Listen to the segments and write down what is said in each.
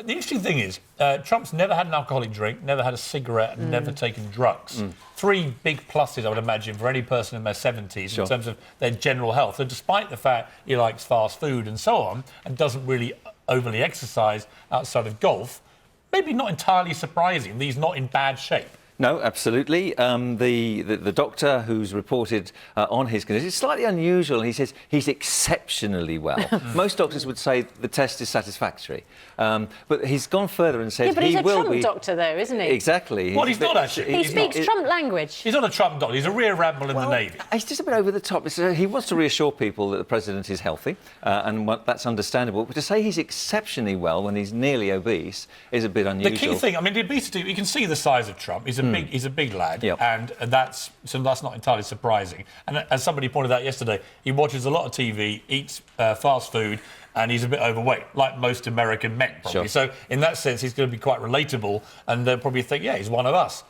The interesting thing is, Trump's never had an alcoholic drink, never had a cigarette, and never taken drugs. Three big pluses, I would imagine, for any person in their 70s in terms of their general health. And despite the fact he likes fast food and so on, and doesn't really overly exercise outside of golf, maybe not entirely surprising that he's not in bad shape. No, absolutely. The doctor who's reported on his condition is slightly unusual. He says he's exceptionally well. Most doctors would say the test is satisfactory. But he's gone further and said but he he's a will Trump be... doctor, though, isn't he? Exactly. Well, he's not actually. He speaks Trump language. He's not a Trump doctor. He's a rear admiral in the Navy. He's just a bit over the top. He wants to reassure people that the president is healthy, and that's understandable. But to say he's exceptionally well when he's nearly obese is a bit unusual. The key thing, I mean, the obesity, you can see the size of Trump. He's a big lad, and that's not entirely surprising. And as somebody pointed out yesterday, he watches a lot of TV, eats fast food, and he's a bit overweight, like most American men, probably. So in that sense, he's going to be quite relatable, and they'll probably think, yeah, he's one of us.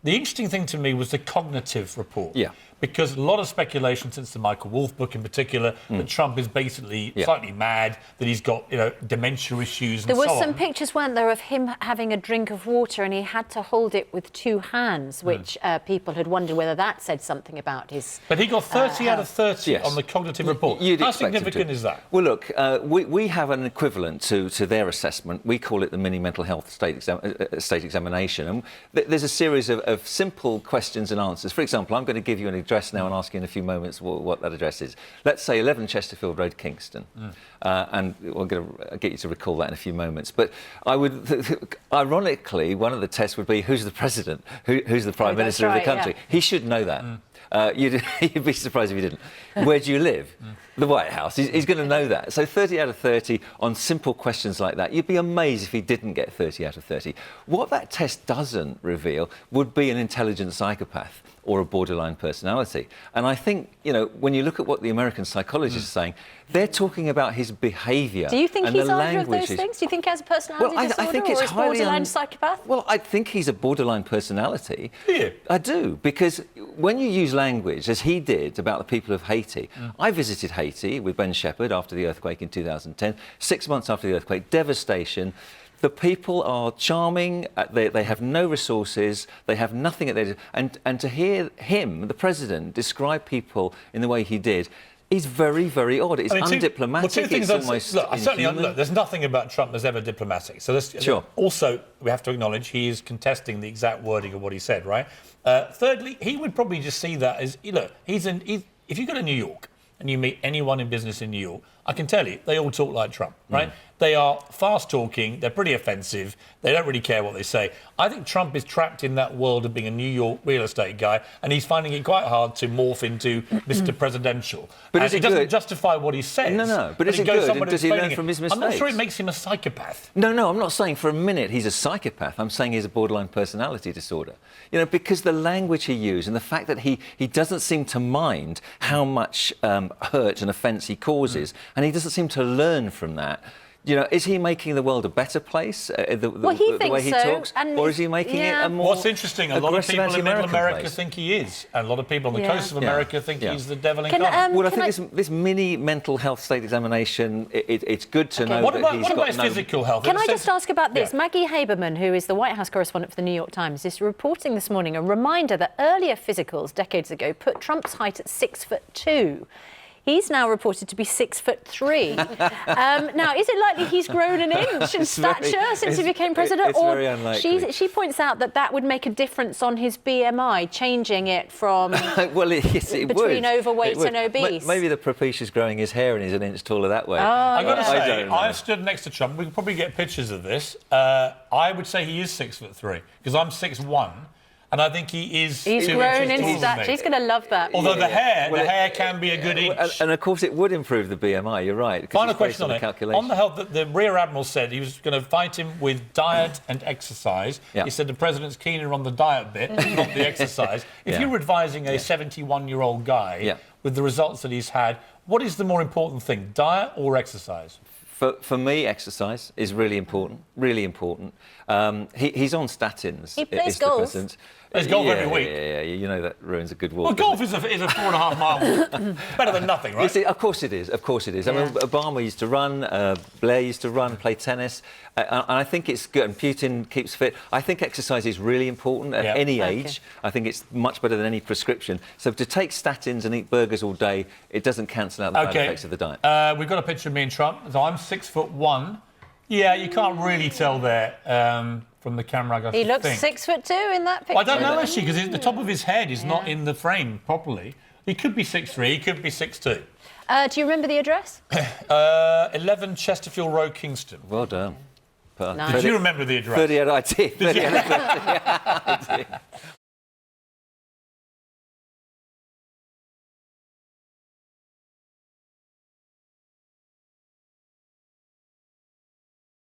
The interesting thing to me was the cognitive report. Because a lot of speculation since the Michael Wolff book in particular, that Trump is basically slightly mad, that he's got, dementia issues and so on. There were some pictures, weren't there, of him having a drink of water and he had to hold it with two hands, which people had wondered whether that said something about his But he got 30 out of 30 on the cognitive report. How significant is that? Well, look, we have an equivalent to their assessment. We call it the mini mental health state examination. And there's a series of simple questions and answers. For example, I'm going to give you an address now and ask you in a few moments what that address is. Let's say 11 Chesterfield Road, Kingston. And we're going to get you to recall that in a few moments. But I would, ironically, one of the tests would be who's the president, who's the Prime Minister of the country. He should know that. You'd be surprised if he didn't. Where do you live? The White House. He's going to know that. So 30 out of 30 on simple questions like that. You'd be amazed if he didn't get 30 out of 30. What that test doesn't reveal would be an intelligent psychopath or a borderline personality. And I think, when you look at what the American psychologists are saying, they're talking about his behaviour. Do you think he's either of those things? Do you think he has a personality disorder, I think it's or is borderline psychopath? Well, I think he's a borderline personality. Do you? I do, because when you use language, as he did about the people of Haiti, I visited Haiti with Ben Shephard after the earthquake in 2010, 6 months after the earthquake, devastation. The people are charming, they have no resources, they have nothing at their... And to hear him, the president, describe people in the way he did is very, very odd. It's undiplomatic. Two things. Look, there's nothing about Trump that's ever diplomatic. So also, we have to acknowledge he is contesting the exact wording of what he said, right? Thirdly, he would probably just see that as, if you go to New York and you meet anyone in business in New York, I can tell you, they all talk like Trump, right? They are fast-talking, they're pretty offensive, they don't really care what they say. I think Trump is trapped in that world of being a New York real estate guy, and he's finding it quite hard to morph into Mr. Presidential. But it doesn't justify what he says. No, but is it good? And does he learn from his mistakes? I'm not sure it makes him a psychopath. No, I'm not saying for a minute he's a psychopath. I'm saying he's a borderline personality disorder. Because the language he used and the fact that he doesn't seem to mind how much hurt and offence he causes, and he doesn't seem to learn from that. Is he making the world a better place, the way he talks? Or is he making it a more What's interesting, a lot of people in Middle America think he is. And a lot of people on the coast of America think he's the devil incarnate. Well, I think this mini mental health state examination, it's good to know that he's got what about his physical health? Can I just ask about this? Maggie Haberman, who is the White House correspondent for the New York Times, is reporting this morning a reminder that earlier physicals, decades ago, put Trump's height at 6'2". He's now reported to be 6'3". Now, is it likely he's grown an inch in stature since he became president? It's very unlikely. She points out that would make a difference on his BMI, changing it from between overweight and obese. Maybe the propitious growing his hair and he's an inch taller that way. I've got to say, I stood next to Trump. We can probably get pictures of this. I would say he is 6'3", because I'm 6'1". And I think he is... He's grown in stature. He's going to love that. Although the hair can be a good inch. And, of course, it would improve the BMI, you're right. Final question on it. On the health, the Rear Admiral said he was going to fight him with diet and exercise. He said the president's keener on the diet bit, not the exercise. If you were advising a 71-year-old guy with the results that he's had, what is the more important thing, diet or exercise? For me, exercise is really important. Really important. He's on statins. He plays golf. Plays golf every week. Yeah, you know that ruins a good walk. Well, golf is a 4.5 mile walk. Better than nothing, right? See, of course it is. Of course it is. Yeah. I mean, Obama used to run. Blair used to run, play tennis. And I think it's good. And Putin keeps fit. I think exercise is really important at any age. I think it's much better than any prescription. So to take statins and eat burgers all day, it doesn't cancel out the bad effects of the diet. We've got a picture of me and Trump. So I'm 6'1". Yeah, you can't really tell there from the camera. He looks 6'2" in that picture. Well, I don't know actually, because the top of his head is not in the frame properly. He could be 6'3", he could be 6'2". Do you remember the address? 11 Chesterfield Road, Kingston. Well done. Nice. Did you remember the address? 38 I did. 38 I did.